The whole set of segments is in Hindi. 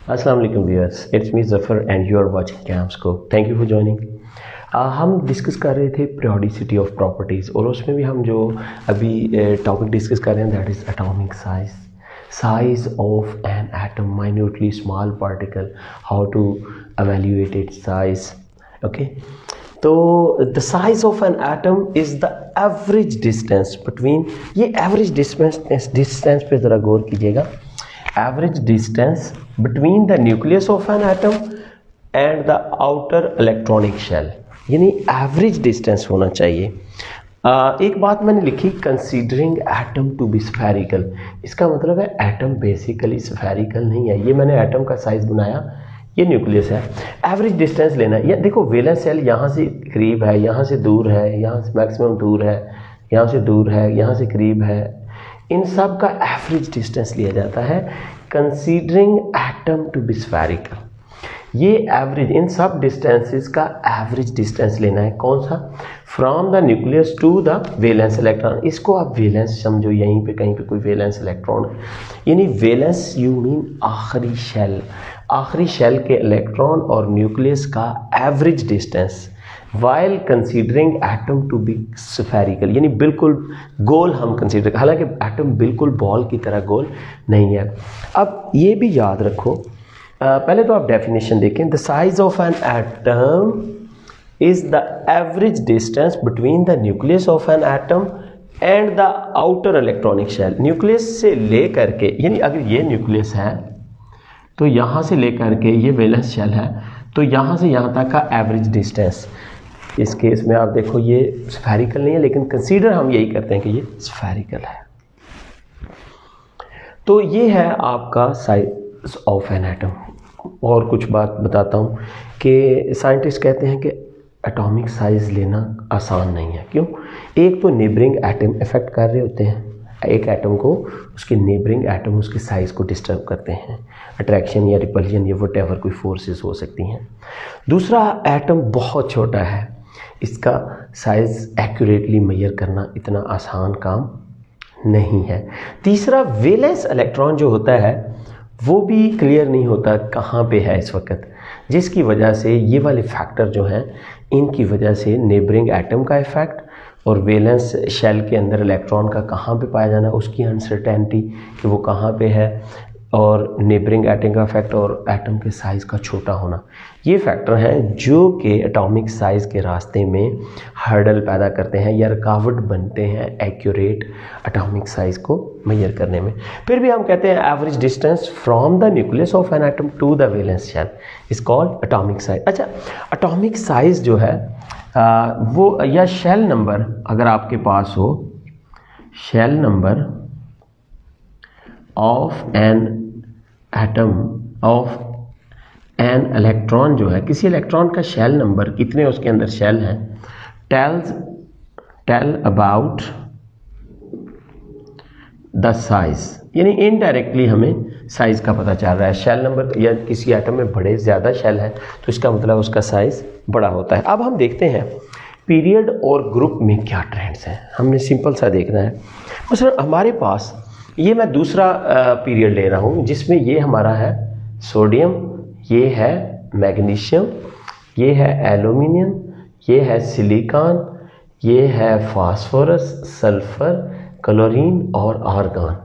अस्सलाम वालेकुम viewers, it's me Zafar and you are watching Camscope. Thank you for joining. हम डिस्कस कर रहे थे periodicity ऑफ प्रॉपर्टीज़ और उसमें भी हम जो अभी टॉपिक डिस्कस कर रहे हैं that is atomic size of an atom, minutely small particle, how to evaluate its size. Okay, तो the size of an atom is the average distance between, ये एवरेज डिस्टेंस पे ज़रा गौर कीजिएगा, average distance between the nucleus of an atom and the outer electronic shell, यानी एवरेज डिस्टेंस होना चाहिए। एक बात मैंने लिखी, considering atom to be spherical, इसका मतलब है एटम बेसिकली स्फेरिकल नहीं है। ये मैंने एटम का साइज बनाया, ये न्यूक्लियस है, एवरेज डिस्टेंस लेना है। ये देखो वैलेंस शेल यहाँ से करीब है, यहाँ से दूर है, यहाँ से मैक्सिमम दूर है, यहाँ से दूर है, यहाँ से करीब है, इन सब का एवरेज डिस्टेंस लिया जाता है considering atom to be spherical. ये एवरेज, इन सब डिस्टेंसेस का एवरेज डिस्टेंस लेना है। कौन सा? From the nucleus to the valence electron. इसको आप वैलेंस समझो, यहीं पे कहीं पे कोई वैलेंस इलेक्ट्रॉन है, यानी वैलेंस यू मीन आखिरी शेल, आखिरी शेल के इलेक्ट्रॉन और न्यूक्लियस का average distance while considering atom to be spherical, यानी बिल्कुल गोल हम कंसीडर, हालांकि एटम बिल्कुल बॉल की तरह गोल नहीं है। अब ये भी याद रखो, पहले तो आप डेफिनेशन देखें, the size of an atom is the average distance between the nucleus of an atom and the outer electronic shell. Nucleus से ले करके, यानी अगर ये न्यूक्लियस है तो यहाँ से लेकर के ये वैलेंस शेल है, तो यहाँ से यहाँ तक का एवरेज डिस्टेंस, इस केस में आप देखो ये स्फेरिकल नहीं है, लेकिन कंसीडर हम यही करते हैं कि ये स्फेरिकल है। तो ये है आपका साइज ऑफ एन एटम। और कुछ बात बताता हूँ कि साइंटिस्ट कहते हैं कि एटॉमिक साइज लेना आसान नहीं है। क्यों? एक तो नेबरिंग एटम इफेक्ट कर रहे होते हैं, एक एटम को उसके नेबरिंग एटम उसके साइज़ को डिस्टर्ब करते हैं, अट्रैक्शन या रिपल्शन या वट कोई फोर्सेस हो सकती हैं। दूसरा, एटम बहुत छोटा है, इसका साइज़ एक्यूरेटली मेजर करना इतना आसान काम नहीं है। तीसरा, वैलेंस इलेक्ट्रॉन जो होता है वो भी क्लियर नहीं होता कहाँ पे है इस वक्त, जिसकी वजह से ये वाले फैक्टर जो हैं इनकी वजह से नेबरिंग एटम का इफ़ेक्ट और वैलेंस शेल के अंदर इलेक्ट्रॉन का कहाँ पे पाया जाना, उसकी अनसर्टेनिटी कि वो कहाँ पे है, और नेबरिंग एटम का इफेक्ट और एटम के साइज़ का छोटा होना, ये फैक्टर हैं जो कि एटॉमिक साइज़ के रास्ते में हर्डल पैदा करते हैं या रुकावट बनते हैं एक्यूरेट एटॉमिक साइज़ को मेजर करने में। फिर भी हम कहते हैं average distance from the nucleus of an atom to the valence shell is called atomic size. अच्छा, एटॉमिक साइज़ जो है वो या शेल नंबर अगर आपके पास हो, shell number of an atom of an electron, जो है किसी इलेक्ट्रॉन का शेल नंबर, कितने उसके अंदर शेल हैं, टेल अबाउट द साइज, यानी इनडायरेक्टली हमें साइज़ का पता चल रहा है। शेल नंबर या किसी एटम में बड़े ज़्यादा शेल हैं तो इसका मतलब उसका साइज़ बड़ा होता है। अब हम देखते हैं पीरियड और ग्रुप में क्या ट्रेंड्स हैं, हमने सिंपल सा देखना है। मसलन हमारे पास ये मैं दूसरा पीरियड ले रहा हूँ जिसमें ये हमारा है सोडियम, ये है मैग्नीशियम, ये है एल्यूमिनियम, ये है सिलिकॉन, ये है फास्फोरस, सल्फर, क्लोरीन और आर्गन।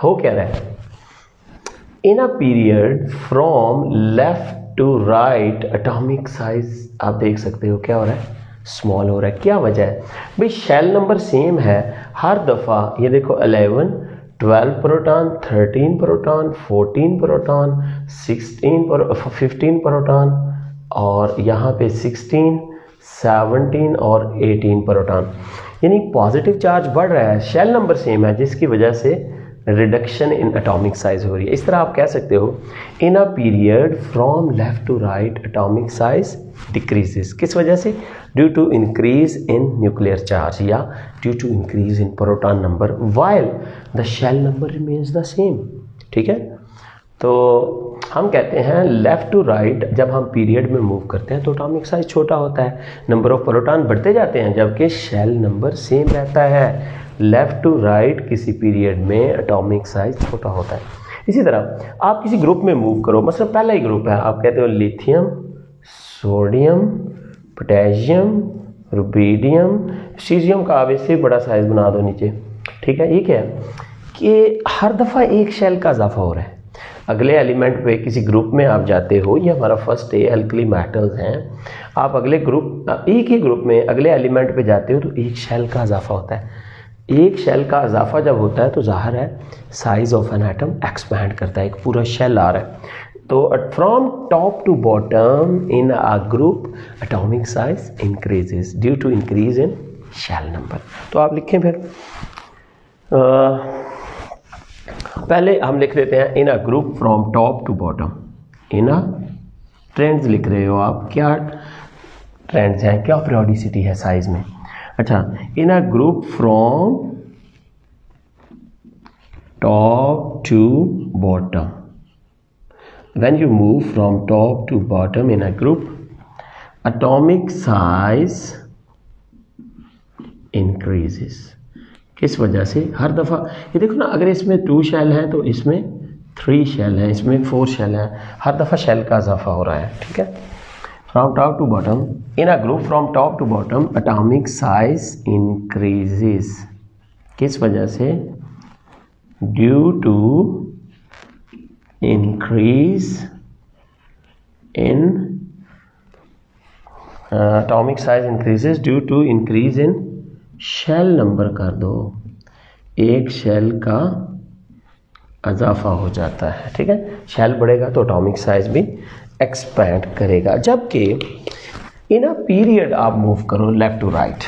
हो क्या रहा है? In a period from left to right atomic size आप देख सकते हो क्या हो रहा है, स्मॉल हो रहा है। क्या वजह है भाई? शेल नंबर सेम है हर दफ़ा, ये देखो 11, 12 प्रोटॉन, 13 प्रोटॉन, 14 प्रोटॉन, 15 प्रोटॉन, और यहाँ पे 16, 17 और 18 प्रोटॉन, यानी पॉजिटिव चार्ज बढ़ रहा है, शेल नंबर सेम है, जिसकी वजह से रिडक्शन इन एटॉमिक साइज हो रही है। इस तरह आप कह सकते हो in a period from left to right atomic size decreases. किस वजह से? Due to increase in nuclear charge या due to increase in proton number while the shell number remains the same. ठीक है, तो हम कहते हैं लेफ़्ट टू राइट जब हम पीरियड में मूव करते हैं तो एटॉमिक साइज छोटा होता है, नंबर ऑफ प्रोटॉन बढ़ते जाते हैं, जबकि शेल नंबर सेम रहता है। लेफ़्ट टू राइट किसी पीरियड में एटॉमिक साइज छोटा होता है। इसी तरह आप किसी ग्रुप में मूव करो, मतलब पहला ही ग्रुप है, आप कहते हो lithium, sodium, potassium, rubidium, caesium का आप इससे बड़ा साइज बना दो नीचे, ठीक है। ये क्या है कि हर दफ़ा एक शेल का इजाफा हो रहा है। अगले एलिमेंट पे किसी ग्रुप में आप जाते हो, ये हमारा फर्स्ट है, अल्कली मेटल्स हैं, आप अगले ग्रुप, एक ही ग्रुप में अगले एलिमेंट पे जाते हो तो एक शेल का इजाफा होता है। एक शेल का इजाफा जब होता है तो ज़ाहिर है size of an atom expand करता है, एक पूरा शेल आ रहा है। तो from top to bottom in a group atomic size increases due to increase in shell number. तो आप लिखें फिर, पहले हम लिख देते हैं in a group from top to bottom, in a trends लिख रहे हो आप, क्या ट्रेंड्स हैं, क्या पीरियोडिसिटी है साइज में। अच्छा, in a group from top to bottom, when you move from top to bottom in a group atomic size increases। किस वजह से? हर दफ़ा ये देखो ना, अगर इसमें 2 शेल है तो इसमें 3 शेल है, इसमें 4 शेल है, हर दफ़ा शेल का इजाफा हो रहा है, ठीक है। From top to bottom in a group from top to bottom atomic size increases. किस वजह से? Due to increase in atomic size increases due to increase in shell number कर दो, एक शेल का इजाफा हो जाता है, ठीक है। शेल बढ़ेगा तो एटॉमिक साइज भी एक्सपैंड करेगा। जबकि इन अ पीरियड आप मूव करो left to right,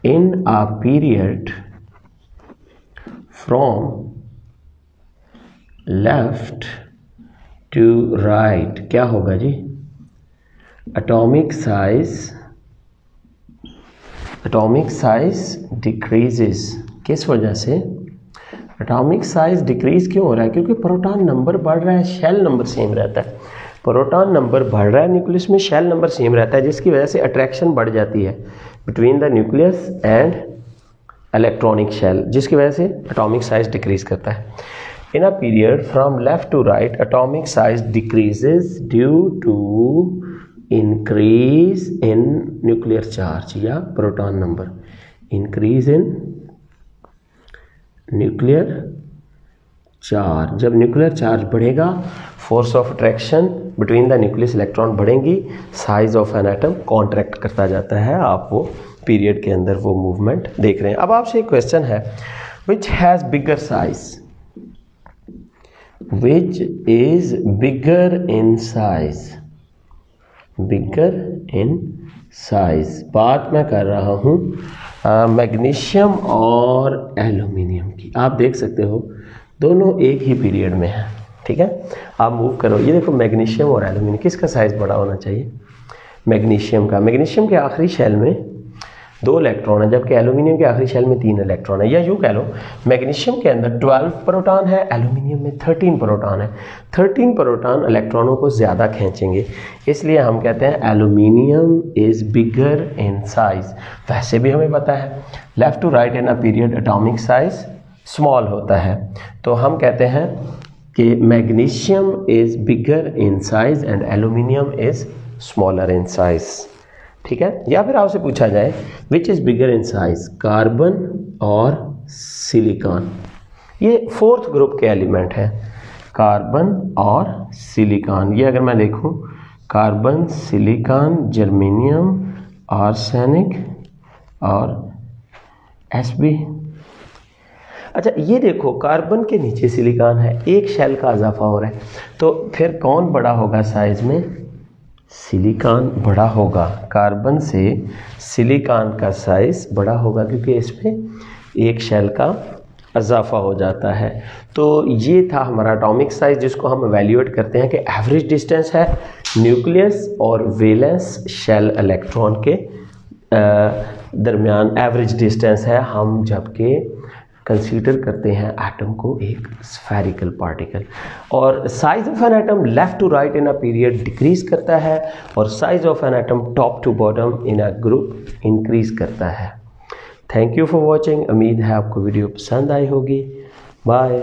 in a period from left to right, क्या होगा जी? Atomic size decreases. किस वजह से? एटॉमिक साइज डिक्रीज क्यों हो रहा है? क्योंकि प्रोटॉन नंबर बढ़ रहा है, शेल नंबर सेम रहता है। प्रोटॉन नंबर बढ़ रहा है न्यूक्लियस में, शेल नंबर सेम रहता है, जिसकी वजह से अट्रैक्शन बढ़ जाती है between the nucleus and electronic shell, जिसकी वजह से एटॉमिक साइज डिक्रीज करता है। In a period from left to right, atomic size decreases due to increase in nuclear charge या proton number, increase in nuclear charge। जब न्यूक्लियर चार्ज बढ़ेगा, force of attraction between the nucleus electron बढ़ेंगी, size of an atom contract करता जाता है। आप वो पीरियड के अंदर वो मूवमेंट देख रहे हैं। अब आपसे एक क्वेश्चन है, which has bigger size, which is bigger in size, bigger in size। बात मैं कर रहा हूँ मैग्नीशियम और एल्यूमिनियम की। आप देख सकते हो दोनों एक ही पीरियड में है, ठीक है। आप मूव करो, ये देखो मैग्नीशियम और एल्यूमिनियम, किसका साइज बड़ा होना चाहिए? मैग्नीशियम का। मैग्नीशियम के आखिरी शेल में 2 इलेक्ट्रॉन है, जबकि एल्यूमिनियम के आखिरी शेल में 3 इलेक्ट्रॉन है। या यूँ कह लो, मैग्नीशियम के अंदर 12 प्रोटॉन है, एल्यूमिनियम में 13 प्रोटॉन है। 13 प्रोटॉन इलेक्ट्रॉनों को ज़्यादा खींचेंगे, इसलिए हम कहते हैं aluminium is bigger in size. वैसे भी हमें पता है left to right in a period atomic size small होता है, तो हम कहते हैं कि magnesium is bigger in size and aluminium is smaller in size, ठीक है। या फिर आपसे पूछा जाए which is bigger in size, carbon और सिलिकॉन। ये 4th ग्रुप के एलिमेंट हैं, कार्बन और सिलिकॉन। ये अगर मैं देखूं, कार्बन, सिलिकॉन, जर्मेनियम, आर्सेनिक और Sb। अच्छा, ये देखो कार्बन के नीचे सिलिकॉन है, एक शेल का इजाफा हो रहा है, तो फिर कौन बड़ा होगा साइज में? सिलिकॉन बड़ा होगा। कार्बन से सिलिकॉन का साइज बड़ा होगा क्योंकि इसमें एक शेल का इजाफा हो जाता है। तो ये था हमारा एटॉमिक साइज, जिसको हम एवेल्यूएट करते हैं कि एवरेज डिस्टेंस है न्यूक्लियस और वैलेंस शेल इलेक्ट्रॉन के दरमियान एवरेज डिस्टेंस है, हम जबकि कंसीडर करते हैं एटम को एक स्फेरिकल पार्टिकल। और size of an atom left to right in a period decrease करता है और size of an atom top to bottom in a group increase करता है। Thank you for watching. उम्मीद है आपको वीडियो पसंद आई होगी। बाय।